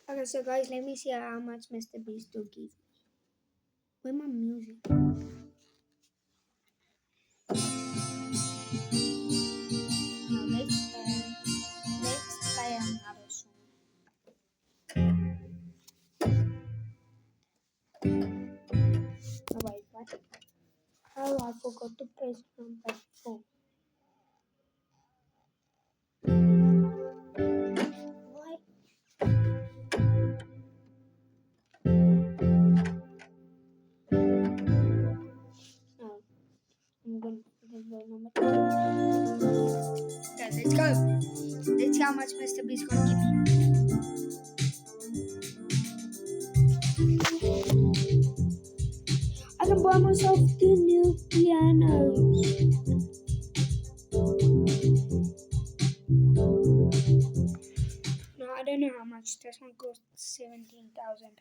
Okay, so guys, let me see how much Mr. Beast will give. Where my music? Now let's play another song. Oh wait, what? Oh, I forgot to press number 4. Why? No, I'm gonna press the number 2. Okay, let's go. Let's see how much Mr. Beast gonna give me. I can buy myself 2 new pianos. No, I don't know how much. This one costs 17,000.